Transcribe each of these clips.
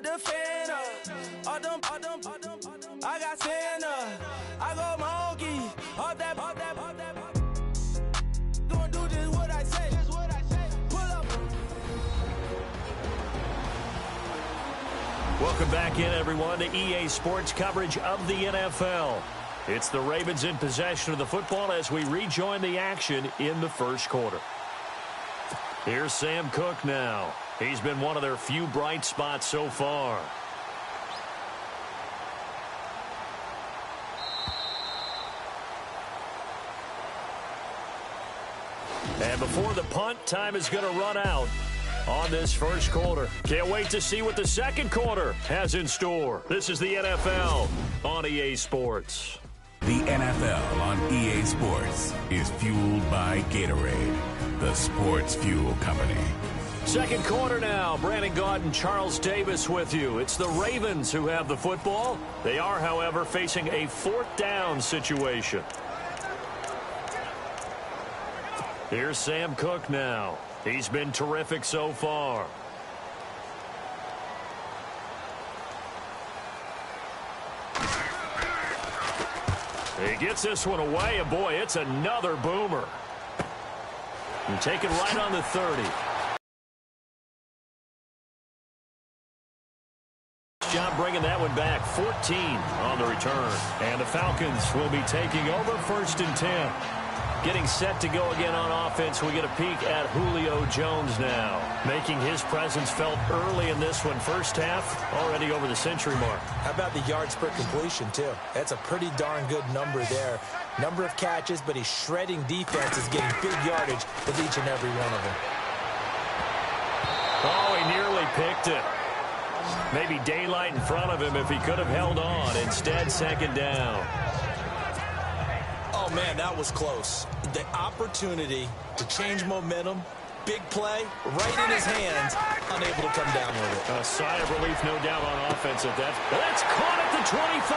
defender. I got Santa. I go monkey. Up that. Gonna do just what I say. Pull up. Welcome back in, everyone, to EA Sports coverage of the NFL. It's the Ravens in possession of the football as we rejoin the action in the first quarter. Here's Sam Cook now. He's been one of their few bright spots so far. And before the punt, time is going to run out on this first quarter. Can't wait to see what the second quarter has in store. This is the NFL on EA Sports. The NFL on EA Sports is fueled by Gatorade, the sports fuel company. Second quarter now. Brandon Gaudin and Charles Davis with you. It's the Ravens who have the football. They are, however, facing a fourth down situation. Here's Sam Cook now. He's been terrific so far. He gets this one away, and boy, it's another boomer. And taken right on the 30. Job bringing that one back. 14 on the return. And the Falcons will be taking over 1st and 10. Getting set to go again on offense. We get a peek at Julio Jones now. Making his presence felt early in this one. First half, already over the century mark. How about the yards per completion, too? That's a pretty darn good number there. Number of catches, but he's shredding defenses, getting big yardage with each and every one of them. Oh, he nearly picked it. Maybe daylight in front of him if he could have held on. Instead, second down. Oh, man, that was close. The opportunity to change momentum, big play, right in his hands, unable to come down with it. A sigh of relief, no doubt, on offense at that. That's caught at the 25.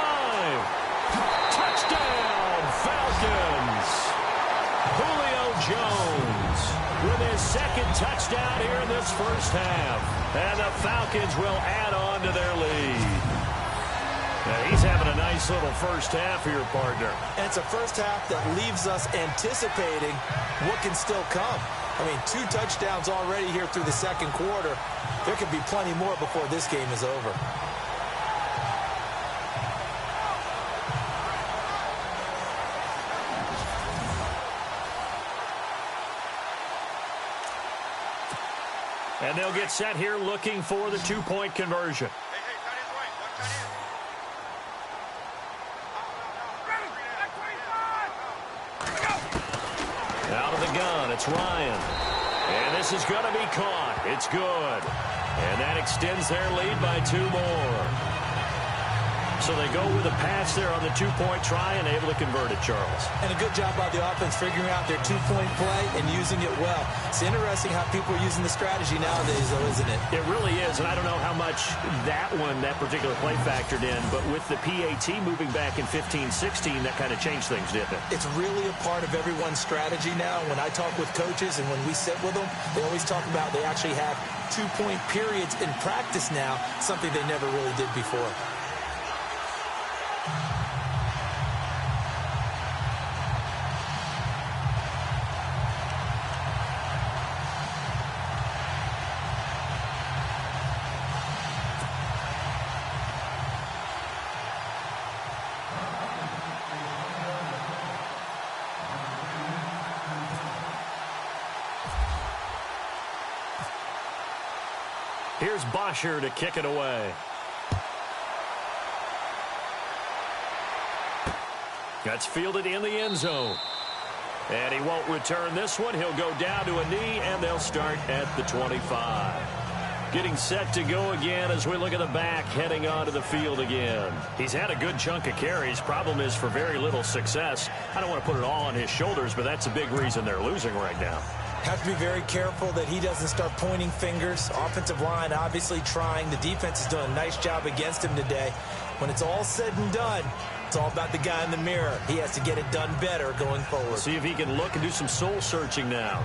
Touchdown, Falcons. Julio Jones with his second touchdown here in this first half. And the Falcons will add on to their lead. Now he's having a nice little first half here, partner. And it's a first half that leaves us anticipating what can still come. I mean, 2 touchdowns already here through the second quarter. There could be plenty more before this game is over. And they'll get set here looking for the 2-point conversion. Out of the gun, it's Ryan. And this is going to be caught. It's good. And that extends their lead by 2 more. So they go with a pass there on the 2-point try and able to convert it, Charles. And a good job by the offense figuring out their 2-point play and using it well. It's interesting how people are using the strategy nowadays, though, isn't it? It really is, and I don't know how much that particular play factored in, but with the PAT moving back in 15-16, that kind of changed things, didn't it? It's really a part of everyone's strategy now. When I talk with coaches and when we sit with them, they always talk about they actually have 2-point periods in practice now, something they never really did before. Here's Bosher to kick it away. That's fielded in the end zone. And he won't return this one. He'll go down to a knee, and they'll start at the 25. Getting set to go again as we look at the back, heading onto the field again. He's had a good chunk of carries. Problem is for very little success. I don't want to put it all on his shoulders, but that's a big reason they're losing right now. Have to be very careful that he doesn't start pointing fingers. Offensive line obviously trying. The defense is doing a nice job against him today. When it's all said and done, it's all about the guy in the mirror. He has to get it done better going forward. See if he can look and do some soul searching now.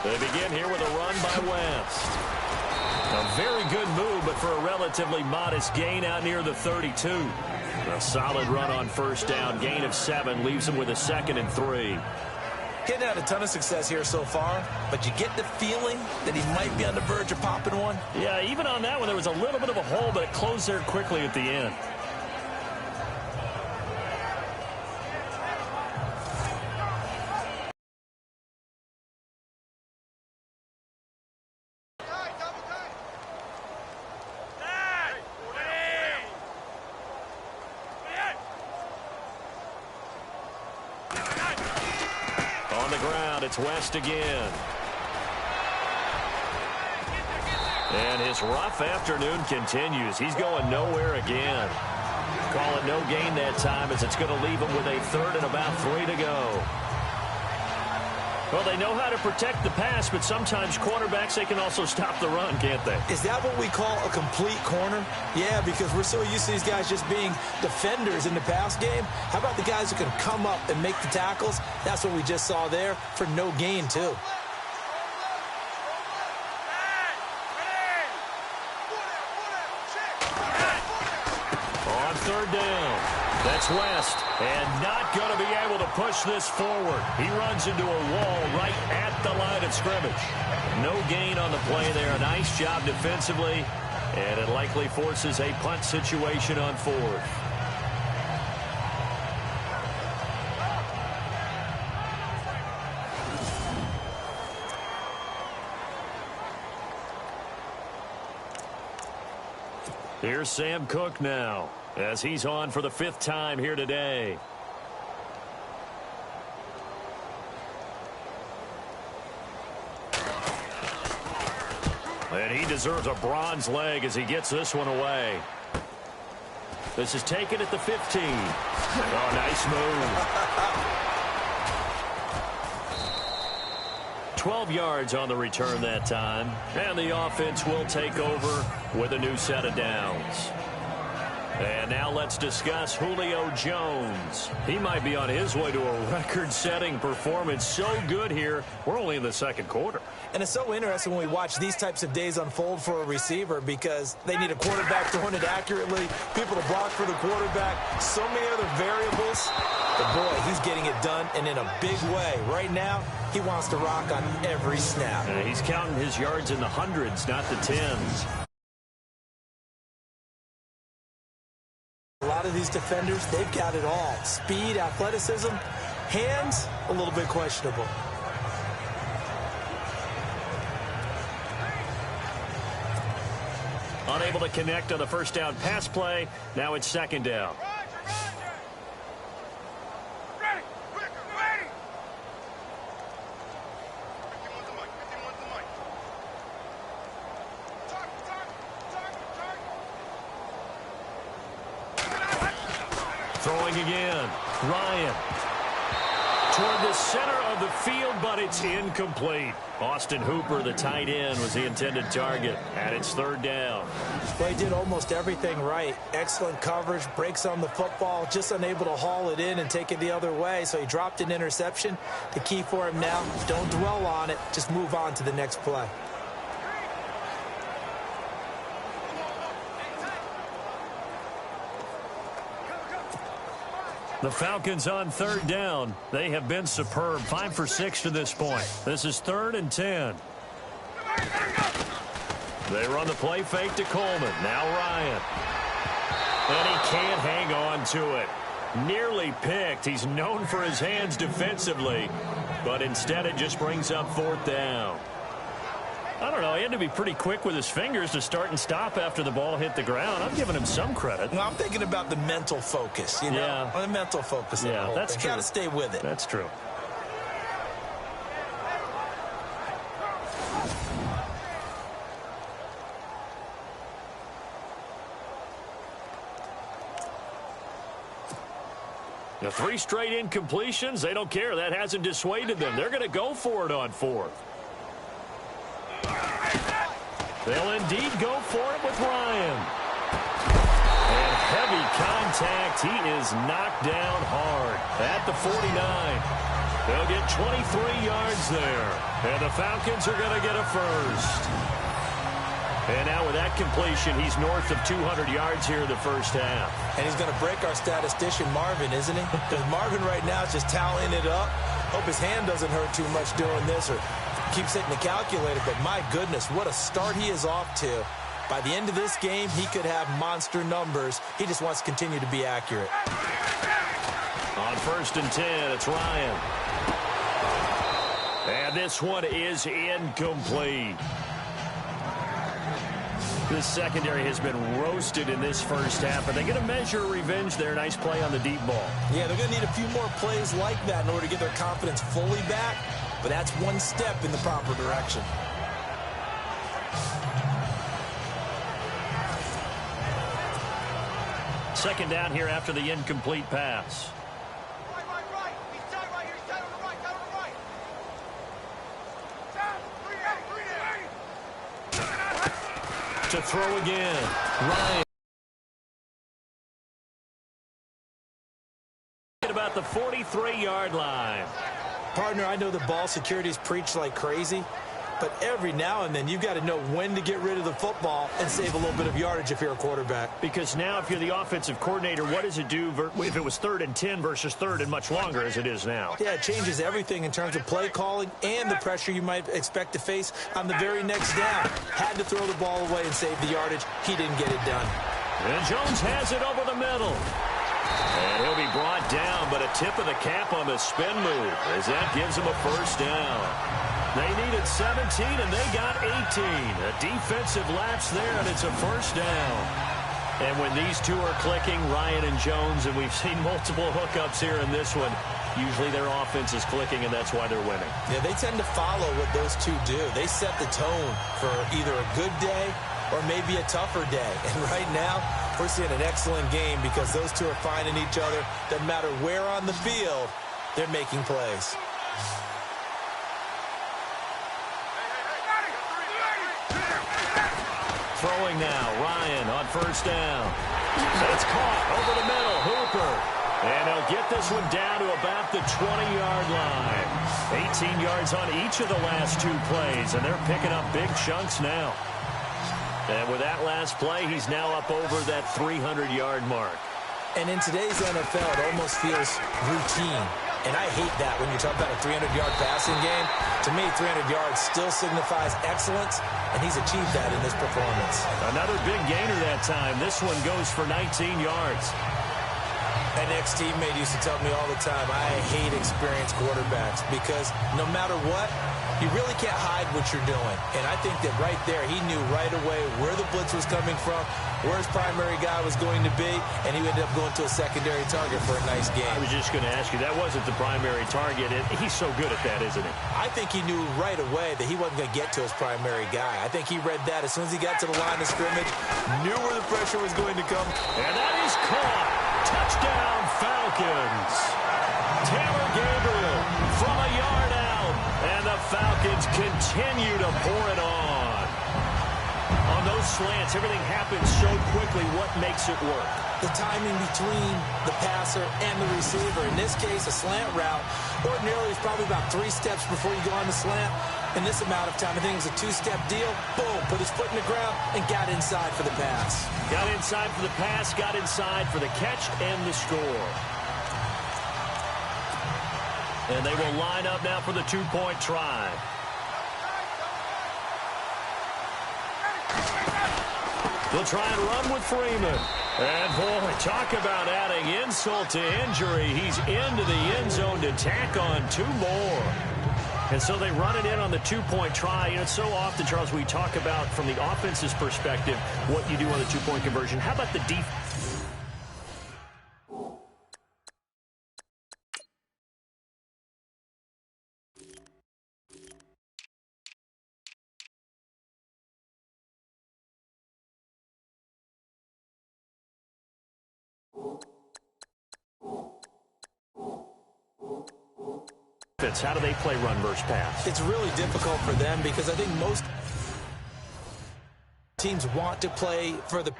They begin here with a run by West. A very good move, but for a relatively modest gain out near the 32. A solid run on first down. Gain of 7 leaves him with a 2nd and 3. Getting out a ton of success here so far, but you get the feeling that he might be on the verge of popping one. Yeah, even on that one, there was a little bit of a hole, but it closed there quickly at the end. On the ground, it's West again. And his rough afternoon continues. He's going nowhere again. Call it no gain that time, as it's going to leave him with a 3rd and about 3 to go. Well, they know how to protect the pass, but sometimes quarterbacks, they can also stop the run, can't they? Is that what we call a complete corner? Yeah, because we're so used to these guys just being defenders in the pass game. How about the guys who can come up and make the tackles? That's what we just saw there for no gain, too. On 3rd down, that's West, and not going to be able to push this forward. He runs into a wall right at the line of scrimmage. No gain on the play there. A nice job defensively, and it likely forces a punt situation on 4th. Here's Sam Cook now, as he's on for the 5th time here today. And he deserves a bronze leg as he gets this one away. This is taken at the 15. Oh, nice move. 12 yards on the return that time. And the offense will take over with a new set of downs. And now let's discuss Julio Jones. He might be on his way to a record-setting performance. So good here. We're only in the 2nd quarter. And it's so interesting when we watch these types of days unfold for a receiver, because they need a quarterback throwing it accurately, people to block for the quarterback, so many other variables. But, boy, he's getting it done, and in a big way. Right now, he wants to rock on every snap. He's counting his yards in the hundreds, not the tens. A lot of these defenders, they've got it all. Speed, athleticism, hands, a little bit questionable. Unable to connect on the first down pass play. Now it's 2nd down. Throwing again. Ryan. Toward the center of the field, but it's incomplete. Austin Hooper, the tight end, was the intended target, and it's 3rd down. Well, he did almost everything right. Excellent coverage, breaks on the football, just unable to haul it in and take it the other way, so he dropped an interception. The key for him now, don't dwell on it, just move on to the next play. The Falcons on 3rd down. They have been superb. 5 for 6 to this point. This is 3rd and 10. They run the play fake to Coleman. Now Ryan. And he can't hang on to it. Nearly picked. He's known for his hands defensively, but instead it just brings up 4th down. I don't know. He had to be pretty quick with his fingers to start and stop after the ball hit the ground. I'm giving him some credit. Well, I'm thinking about the mental focus, you know? Yeah. The mental focus. Yeah, that's true. Got to stay with it. That's true. The 3 straight incompletions, they don't care. That hasn't dissuaded them. They're going to go for it on 4th. They'll indeed go for it with Ryan. And heavy contact. He is knocked down hard at the 49. They'll get 23 yards there. And the Falcons are going to get a first. And now with that completion, he's north of 200 yards here in the first half. And he's going to break our statistician Marvin, isn't he? Because Marvin right now is just tallying it up. Hope his hand doesn't hurt too much doing this or keeps hitting the calculator. But my goodness, what a start he is off to. By the end of this game, he could have monster numbers. He just wants to continue to be accurate. On 1st and 10, it's Ryan. And this one is incomplete. This secondary has been roasted in this first half, but they get a measure of revenge there. Nice play on the deep ball. Yeah, they're going to need a few more plays like that in order to get their confidence fully back, but that's one step in the proper direction. Second down here after the incomplete pass. To throw again, Ryan. At about the 43-yard line. Partner, I know the ball security is preached like crazy, but every now and then you've got to know when to get rid of the football and save a little bit of yardage if you're a quarterback. Because now if you're the offensive coordinator, what does it do if it was 3rd and 10 versus 3rd and much longer as it is now? Yeah, it changes everything in terms of play calling and the pressure you might expect to face on the very next down. Had to throw the ball away and save the yardage. He didn't get it done. And Jones has it over the middle. And he'll be brought down, but a tip of the cap on the spin move as that gives him a first down. They needed 17, and they got 18. A defensive lapse there, and it's a first down. And when these two are clicking, Ryan and Jones, and we've seen multiple hookups here in this one, usually their offense is clicking, and that's why they're winning. Yeah, they tend to follow what those two do. They set the tone for either a good day or maybe a tougher day. And right now, we're seeing an excellent game because those two are finding each other. Doesn't matter where on the field, they're making plays. Throwing now, Ryan on first down. It's caught over the middle, Hooper. And he'll get this one down to about the 20-yard line. 18 yards on each of the last two plays, and they're picking up big chunks now. And with that last play, he's now up over that 300-yard mark. And in today's NFL, it almost feels routine. And I hate that when you talk about a 300-yard passing game. To me, 300 yards still signifies excellence, and he's achieved that in this performance. Another big gainer that time. This one goes for 19 yards. An ex-teammate used to tell me all the time, I hate experienced quarterbacks because no matter what, you really can't hide what you're doing. And I think that right there, he knew right away where the blitz was coming from, where his primary guy was going to be, and he ended up going to a secondary target for a nice game. I was just going to ask you, that wasn't the primary target, and he's so good at that, isn't he? I think he knew right away that he wasn't going to get to his primary guy. I think he read that as soon as he got to the line of scrimmage, knew where the pressure was going to come. And that is caught. Touchdown, Falcons. Taylor Gabriel from a yard out, and the Falcons continue to pour it on. On those slants, everything happens so quickly. What makes it work? The timing between the passer and the receiver. In this case, a slant route. Ordinarily, it's probably about 3 steps before you go on the slant. In this amount of time, I think it was a 2-step deal. Boom, put his foot in the ground and got inside for the pass. Got inside for the pass, got inside for the catch and the score. And they will line up now for the 2-point try. They'll try and run with Freeman. And, boy, talk about adding insult to injury. He's into the end zone to tack on 2 more. And so they run it in on the 2-point try. You know, it's so often, Charles, we talk about from the offense's perspective what you do on the 2-point conversion. How about the defense? How do they play run versus pass? It's really difficult for them because I think most teams want to play for the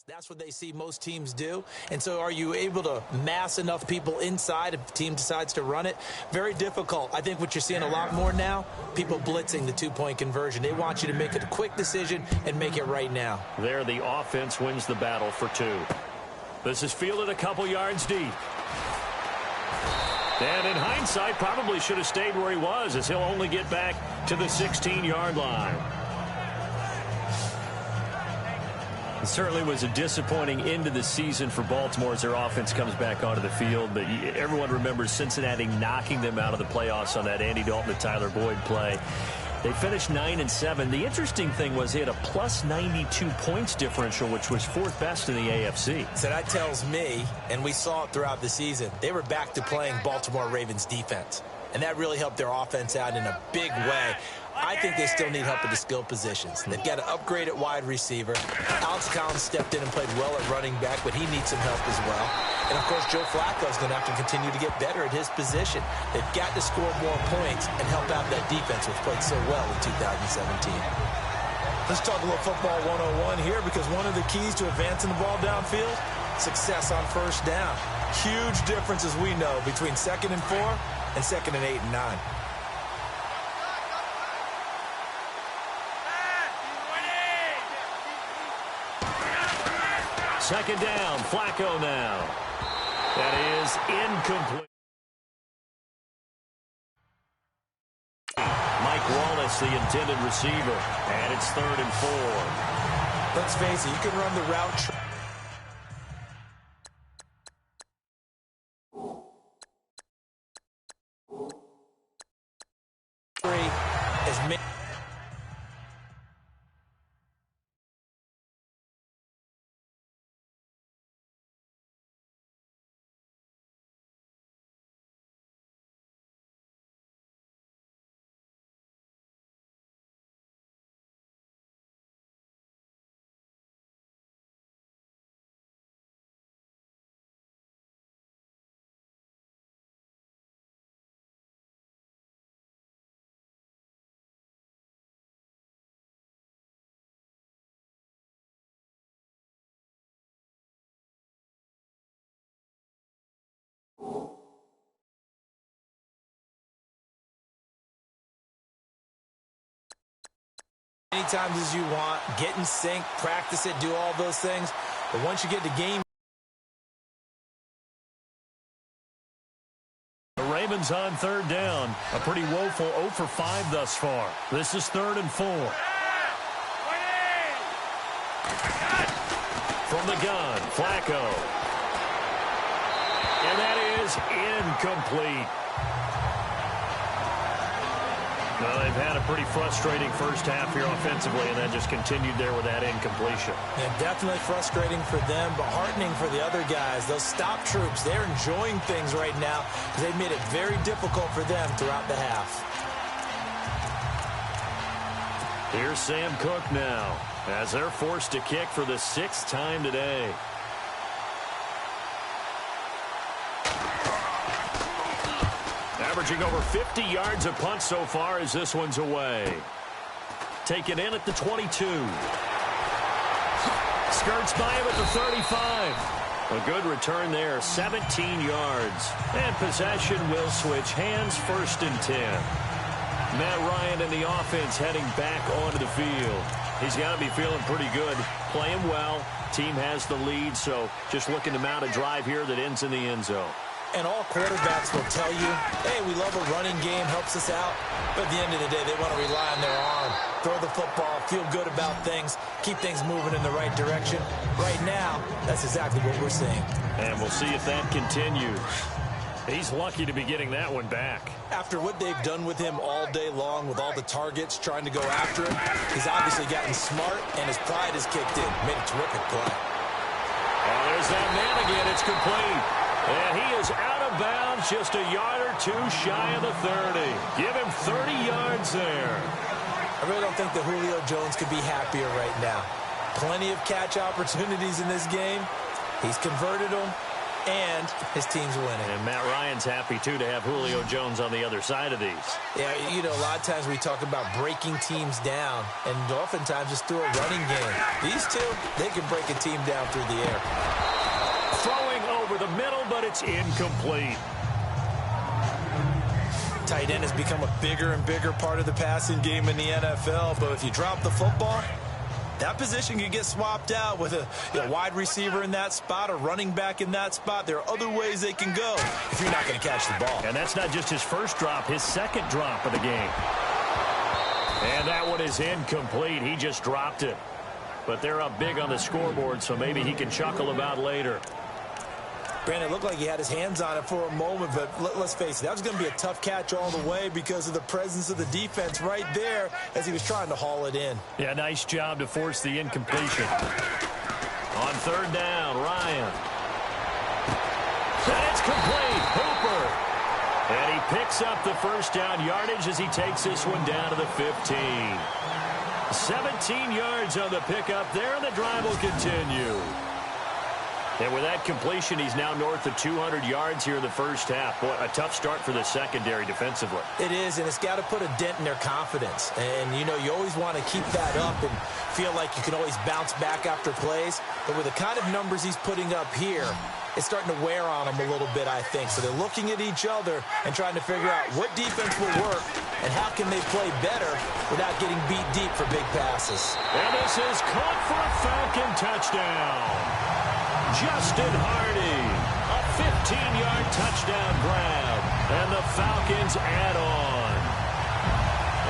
That's what they see most teams do. And so are you able to mass enough people inside if the team decides to run it? Very difficult. I think what you're seeing a lot more now, people blitzing the two-point conversion. They want you to make a quick decision and make it right now. There, the offense wins the battle for 2. This is fielded a couple yards deep. And in hindsight, probably should have stayed where he was, as he'll only get back to the 16-yard line. It certainly was a disappointing end to the season for Baltimore as their offense comes back onto the field. But everyone remembers Cincinnati knocking them out of the playoffs on that Andy Dalton and Tyler Boyd play. They finished 9-7. The interesting thing was they had a plus 92 points differential, which was 4th best in the AFC. So that tells me, and we saw it throughout the season, they were back to playing Baltimore Ravens defense. And that really helped their offense out in a big way. I think they still need help at the skill positions. They've got to upgrade at wide receiver. Alex Collins stepped in and played well at running back, but he needs some help as well. And, of course, Joe Flacco's going to have to continue to get better at his position. They've got to score more points and help out that defense, which played so well in 2017. Let's talk a little football 101 here, because one of the keys to advancing the ball downfield, success on first down. Huge difference, as we know, between 2nd and 4 and 2nd and 8 and 9. Second down, Flacco now. That is incomplete. Mike Wallace, the intended receiver, and it's 3rd and 4. Let's face it, you can run the route. As many. Many times as you want, get in sync, practice it, do all those things. But once you get to game, the Ravens on 3rd down. A pretty woeful 0 for 5 thus far. This is 3rd and 4. From the gun, Flacco. And that is incomplete. Well, they've had a pretty frustrating first half here offensively, and then just continued there with that incompletion. Yeah, definitely frustrating for them, but heartening for the other guys. Those stop troops, they're enjoying things right now because they've made it very difficult for them throughout the half. Here's Sam Cook now, as they're forced to kick for the 6th time today. Averaging over 50 yards a punt so far as this one's away. Taken in at the 22. Skirts by him at the 35. A good return there, 17 yards. And possession will switch hands, 1st and 10. Matt Ryan and the offense heading back onto the field. He's got to be feeling pretty good, playing well. Team has the lead, so just looking to mount a drive here that ends in the end zone. And all quarterbacks will tell you, hey, we love a running game, helps us out. But at the end of the day, they want to rely on their arm, throw the football, feel good about things, keep things moving in the right direction. Right now, that's exactly what we're seeing. And we'll see if that continues. He's lucky to be getting that one back. After what they've done with him all day long with all the targets trying to go after him, he's obviously gotten smart, and his pride has kicked in. Made a terrific play. Oh, there's that man again. It's complete. And he is out of bounds, just a yard or two shy of the 30. Give him 30 yards there. I really don't think that Julio Jones could be happier right now. Plenty of catch opportunities in this game. He's converted them, and his team's winning. And Matt Ryan's happy, too, to have Julio Jones on the other side of these. Yeah, you know, a lot of times we talk about breaking teams down, and oftentimes it's through a running game. These two, they can break a team down through the air. Throwing over the middle, but it's incomplete. Tight end has become a bigger and bigger part of the passing game in the NFL, but if you drop the football, that position can get swapped out with a wide receiver in that spot, a running back in that spot. There are other ways they can go if you're not going to catch the ball. And that's not just his first drop, his second drop of the game. And that one is incomplete. He just dropped it. But they're up big on the scoreboard, so maybe he can chuckle about later. Brandon, it looked like he had his hands on it for a moment, but let's face it, that was going to be a tough catch all the way because of the presence of the defense right there as he was trying to haul it in. Yeah, nice job to force the incompletion. On third down, Ryan. And it's complete. Hooper. And he picks up the first down yardage as he takes this one down to the 15. 17 yards on the pickup there, and the drive will continue. And with that completion, he's now north of 200 yards here in the first half. Boy, a tough start for the secondary defensively. It is, and it's got to put a dent in their confidence. And, you know, you always want to keep that up and feel like you can always bounce back after plays. But with the kind of numbers he's putting up here, it's starting to wear on them a little bit, I think. So they're looking at each other and trying to figure out what defense will work and how can they play better without getting beat deep for big passes. And this is caught for a Falcon touchdown. Justin Hardy, a 15-yard touchdown grab, and the Falcons add on.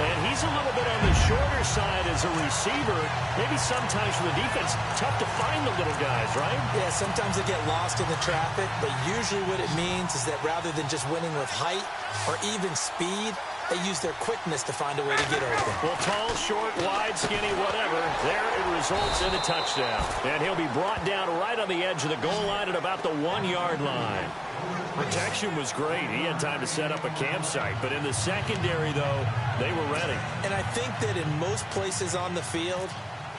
And he's a little bit on the shorter side as a receiver. Maybe sometimes for the defense, tough to find the little guys, right? Yeah, sometimes they get lost in the traffic, but usually what it means is that rather than just winning with height or even speed, they use their quickness to find a way to get open. Well, tall, short, wide, skinny, whatever, there it results in a touchdown. And he'll be brought down right on the edge of the goal line at about the 1-yard line. Protection was great. He had time to set up a campsite. But in the secondary, though, they were ready. And I think that in most places on the field,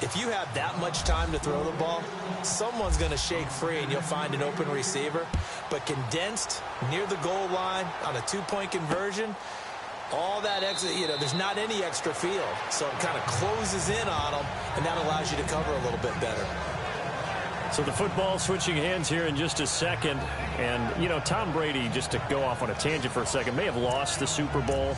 if you have that much time to throw the ball, someone's going to shake free and you'll find an open receiver. But condensed near the goal line on a two-point conversion, all that extra, you know, there's not any extra field. So it kind of closes in on them, and that allows you to cover a little bit better. So the football switching hands here in just a second. And, you know, Tom Brady, just to go off on a tangent for a second, may have lost the Super Bowl,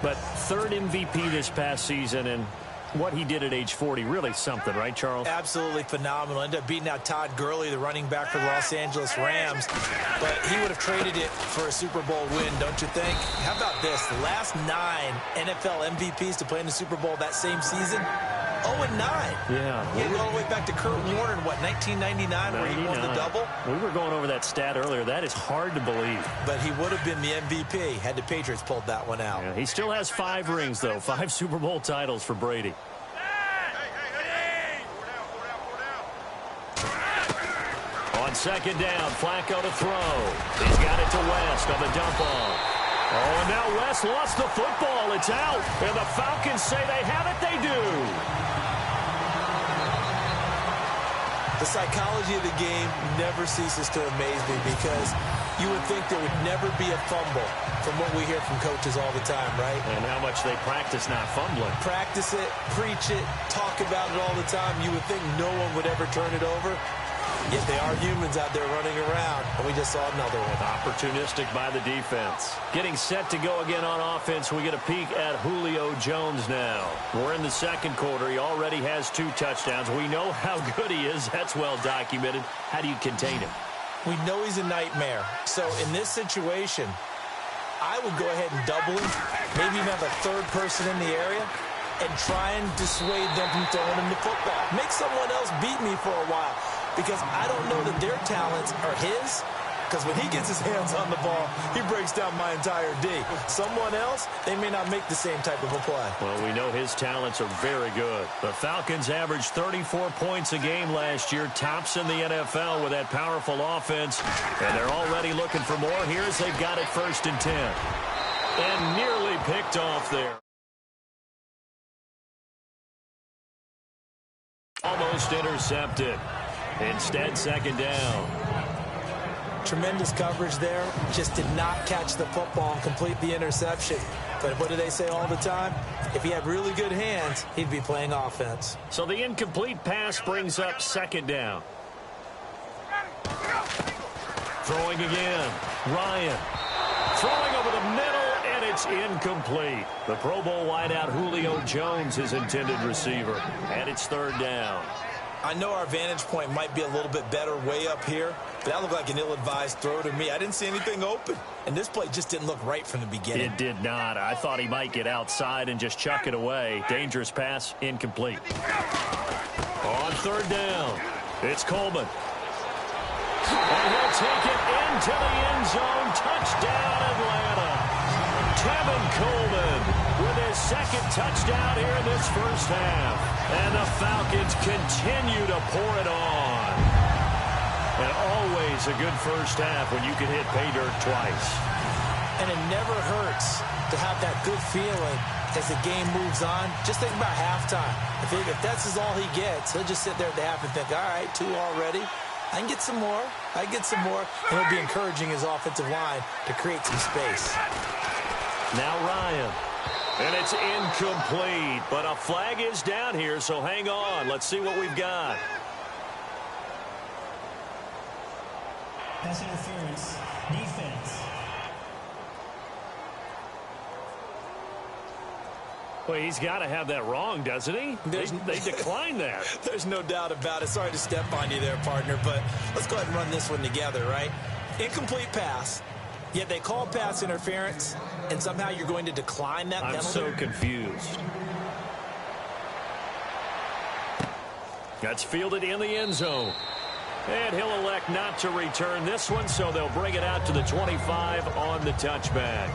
but third MVP this past season, and what he did at age 40, really something, right, Charles? Absolutely phenomenal. Ended up beating out Todd Gurley, the running back for the Los Angeles Rams. But he would have traded it for a Super Bowl win, don't you think? How about this? The last 9 NFL MVPs to play in the Super Bowl that same season, 0-9. Yeah. You go all the way back to Kurt Warner in, what, 1999, where he won the double? We were going over that stat earlier. That is hard to believe. But he would have been the MVP had the Patriots pulled that one out. Yeah, he still has 5 rings, though. 5 Super Bowl titles for Brady. On second down, Flacco to throw. He's got it to West on the dump off. Oh, and now West lost the football. It's out. And the Falcons say they have it. They do. The psychology of the game never ceases to amaze me because you would think there would never be a fumble from what we hear from coaches all the time, right? And how much they practice not fumbling. Practice it, preach it, talk about it all the time. You would think no one would ever turn it over. Yet they are humans out there running around, and we just saw another one. Opportunistic by the defense. Getting set to go again on offense. We get a peek at Julio Jones now. We're in the second quarter. He already has 2 touchdowns. We know how good he is. That's well documented. How do you contain him? We know he's a nightmare. So in this situation, I would go ahead and double him, maybe even have a third person in the area, and try and dissuade them from throwing him the football. Make someone else beat me for a while. Because I don't know that their talents are his. Because when he gets his hands on the ball, he breaks down my entire D. Someone else, they may not make the same type of a play. Well, we know his talents are very good. The Falcons averaged 34 points a game last year, tops in the NFL with that powerful offense. And they're already looking for more here as they've got it 1st and 10. And nearly picked off there. Almost intercepted. Instead, second down. Tremendous coverage there. Just did not catch the football and complete the interception. But what do they say all the time? If he had really good hands, he'd be playing offense. So the incomplete pass brings up second down. Throwing again. Ryan. Throwing over the middle, and it's incomplete. The Pro Bowl wideout Julio Jones, his intended receiver. And it's third down. I know our vantage point might be a little bit better way up here, but that looked like an ill-advised throw to me. I didn't see anything open, and this play just didn't look right from the beginning. It did not. I thought he might get outside and just chuck it away. Dangerous pass, incomplete. On third down, it's Coleman. And he'll take it into the end zone. Touchdown, Atlanta. Tevin Coleman with his second touchdown here in this first half. And the Falcons continue to pour it on. And always a good first half when you can hit pay dirt twice. And it never hurts to have that good feeling as the game moves on. Just think about halftime. If that's all he gets, he'll just sit there at the half and think, all right, 2 already. I can get some more. I can get some more. And he'll be encouraging his offensive line to create some space. Now Ryan. And it's incomplete. But a flag is down here, so hang on. Let's see what we've got. Pass interference. Defense. Well, he's got to have that wrong, doesn't he? They declined that. There's no doubt about it. Sorry to step on you there, partner, but let's go ahead and run this one together, right? Incomplete pass, yet they call pass interference, and somehow you're going to decline that penalty? I'm so confused. That's fielded in the end zone. And he'll elect not to return this one, so they'll bring it out to the 25 on the touchback.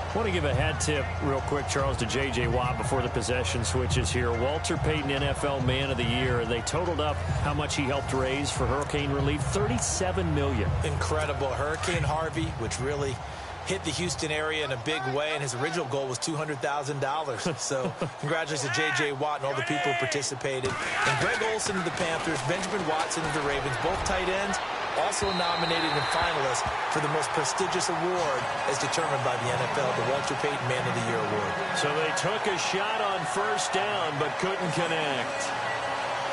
I want to give a hat tip real quick, Charles, to J.J. Watt before the possession switches here. Walter Payton, NFL Man of the Year. They totaled up how much he helped raise for hurricane relief, $37 million. Incredible. Hurricane Harvey, which really hit the Houston area in a big way, and his original goal was $200,000. So congratulations to J.J. Watt and all the people who participated. And Greg Olsen to the Panthers, Benjamin Watson to the Ravens, both tight ends, also nominated and finalists for the most prestigious award as determined by the NFL, the Walter Payton Man of the Year Award. So they took a shot on first down but couldn't connect.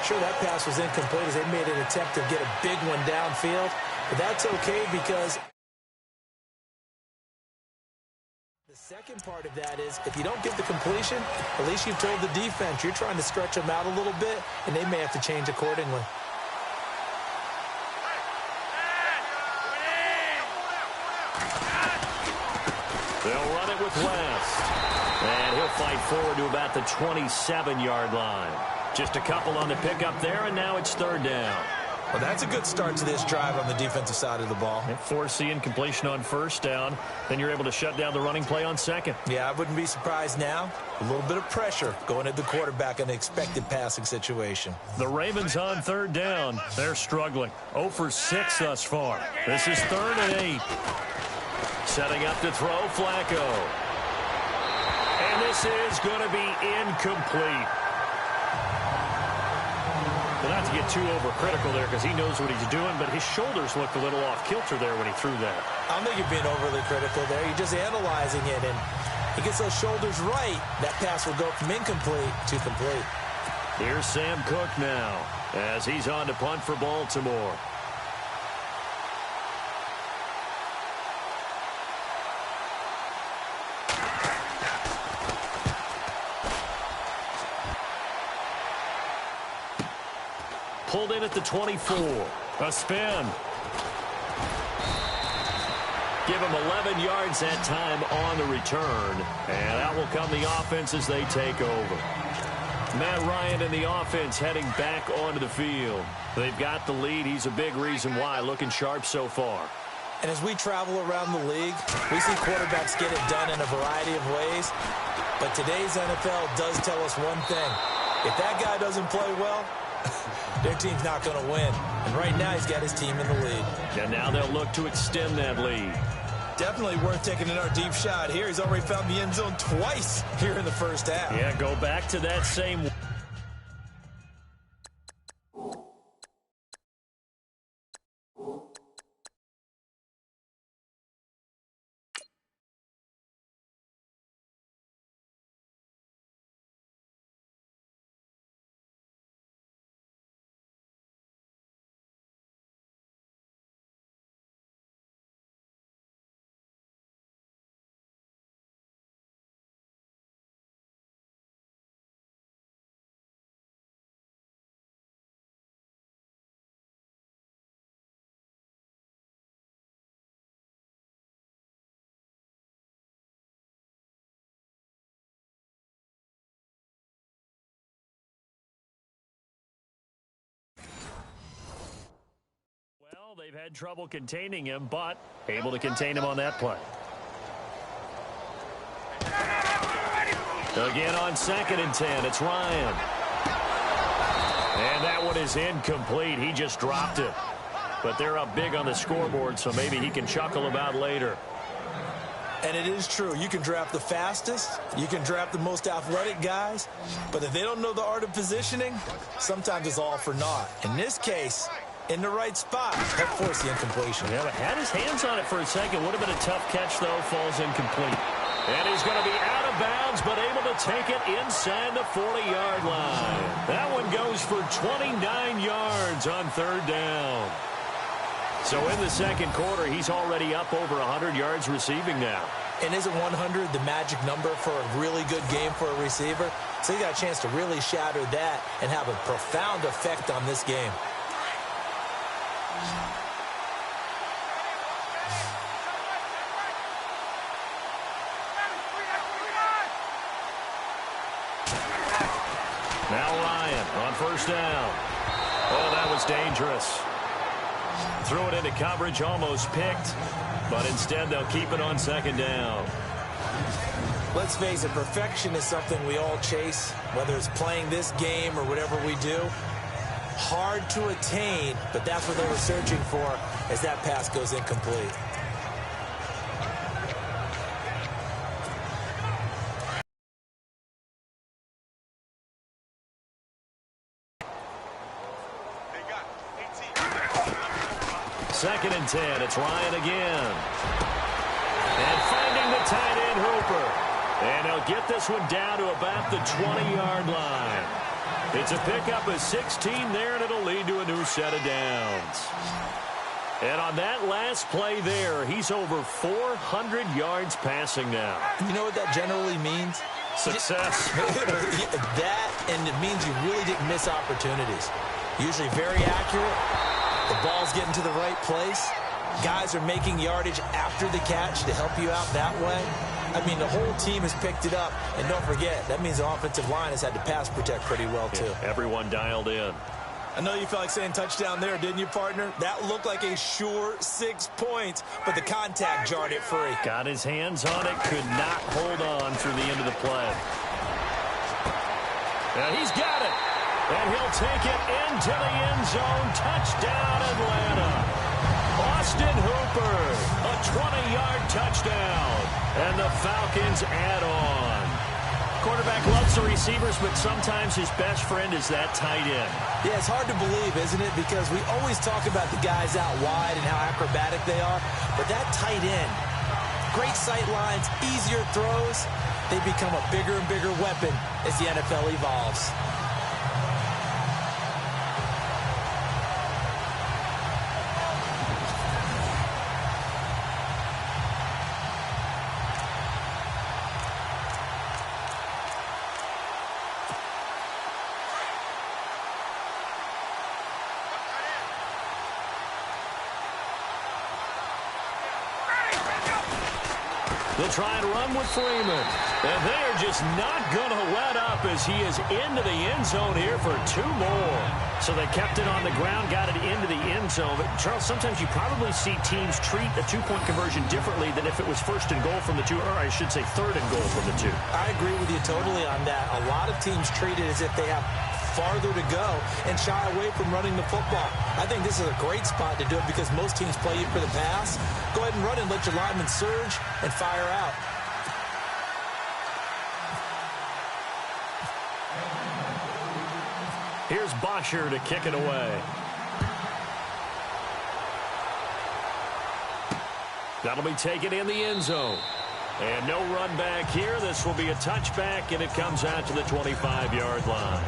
Sure, that pass was incomplete as they made an attempt to get a big one downfield, but that's okay because the second part of that is if you don't get the completion, at least you've told the defense you're trying to stretch them out a little bit, and they may have to change accordingly. They'll run it with West. And he'll fight forward to about the 27-yard line. Just a couple on the pickup there, and now it's third down. Well, that's a good start to this drive on the defensive side of the ball. Force the incompletion on first down. Then you're able to shut down the running play on second. Yeah, I wouldn't be surprised now. A little bit of pressure going at the quarterback in an expected passing situation. The Ravens on third down. They're struggling. 0 for 6 thus far. This is 3rd and 8. Setting up to throw, Flacco. And this is going to be incomplete. Well, not to get too overcritical there because he knows what he's doing, but his shoulders looked a little off kilter there when he threw that. I don't think you're being overly critical there. You're just analyzing it, and he gets those shoulders right. That pass will go from incomplete to complete. Here's Sam Cook now as he's on to punt for Baltimore. Pulled in at the 24. A spin. Give him 11 yards that time on the return. And out will come the offense as they take over. Matt Ryan and the offense heading back onto the field. They've got the lead. He's a big reason why. Looking sharp so far. And as we travel around the league, we see quarterbacks get it done in a variety of ways. But today's NFL does tell us one thing. If that guy doesn't play well, their team's not going to win. And right now, he's got his team in the lead. And now they'll look to extend that lead. Definitely worth taking another deep shot here. He's already found the end zone twice here in the first half. Yeah, go back to that same they've had trouble containing him, but able to contain him on that play. Again on 2nd and 10, it's Ryan. And that one is incomplete. He just dropped it. But they're up big on the scoreboard, so maybe he can chuckle about later. And it is true. You can draft the fastest. You can draft the most athletic guys. But if they don't know the art of positioning, sometimes it's all for naught. In this case, in the right spot, that forced the incompletion. Yeah, but had his hands on it for a second. Would have been a tough catch, though. Falls incomplete. And he's going to be out of bounds, but able to take it inside the 40-yard line. That one goes for 29 yards on 3rd down. So in the second quarter, he's already up over 100 yards receiving now. And isn't 100 the magic number for a really good game for a receiver? So he got a chance to really shatter that and have a profound effect on this game. Now Ryan on 1st down. Oh, that was dangerous. Threw it into coverage, almost picked, but instead they'll keep it on 2nd down. Let's face it, perfection is something we all chase, whether it's playing this game or whatever we do. Hard to attain, but that's what they were searching for as that pass goes incomplete. Second and 10, it's Ryan again. And finding the tight end, Hooper. And he'll get this one down to about the 20-yard line. It's a pickup of 16 there, and it'll lead to a new set of downs. And on that last play there, he's over 400 yards passing now. You know what that generally means? Success. That, and it means you really didn't miss opportunities. Usually very accurate. The ball's getting to the right place. Guys are making yardage after the catch to help you out that way. I mean, the whole team has picked it up. And don't forget, that means the offensive line has had to pass protect pretty well, too. Yeah, everyone dialed in. I know you felt like saying touchdown there, didn't you, partner? That looked like a sure 6 points, but the contact jarred it free. Got his hands on it, could not hold on through the end of the play. Now he's got it. And he'll take it into the end zone. Touchdown, Atlanta. Austin Hooper, a 20-yard touchdown. And the Falcons add on. Quarterback loves the receivers, but sometimes his best friend is that tight end. Yeah, it's hard to believe, isn't it? Because we always talk about the guys out wide and how acrobatic they are. But that tight end, great sight lines, easier throws, they become a bigger and bigger weapon as the NFL evolves. They'll try and run with Freeman. And they are just not going to let up as he is into the end zone here for 2 more. So they kept it on the ground, got it into the end zone. But, Charles, sometimes you probably see teams treat a 2-point conversion differently than if it was 1st and goal from the 2, or I should say 3rd and goal from the 2. I agree with you totally on that. A lot of teams treat it as if they have farther to go and shy away from running the football. I think this is a great spot to do it because most teams play you for the pass. Go ahead and run and let your linemen surge and fire out. Here's Bosher to kick it away. That'll be taken in the end zone. And no run back here. This will be a touchback, and it comes out to the 25-yard line.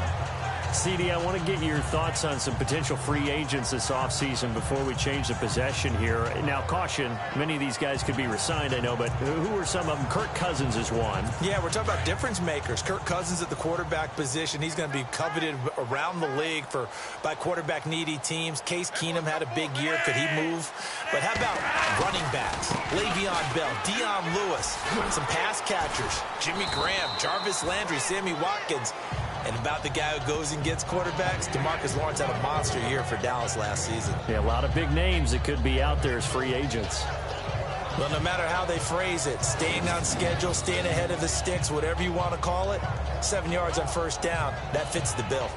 CD, I want to get your thoughts on some potential free agents this offseason before we change the possession here. Now, caution, many of these guys could be re-signed, I know, but who are some of them? Kirk Cousins is one. Yeah, we're talking about difference makers. Kirk Cousins at the quarterback position. He's going to be coveted around the league by quarterback-needy teams. Case Keenum had a big year. Could he move? But how about running backs? Le'Veon Bell, Dion Lewis, some pass catchers, Jimmy Graham, Jarvis Landry, Sammy Watkins. And about the guy who goes and gets quarterbacks, DeMarcus Lawrence had a monster year for Dallas last season. Yeah, a lot of big names that could be out there as free agents. Well, no matter how they phrase it, staying on schedule, staying ahead of the sticks, whatever you want to call it, 7 yards on first down, that fits the bill.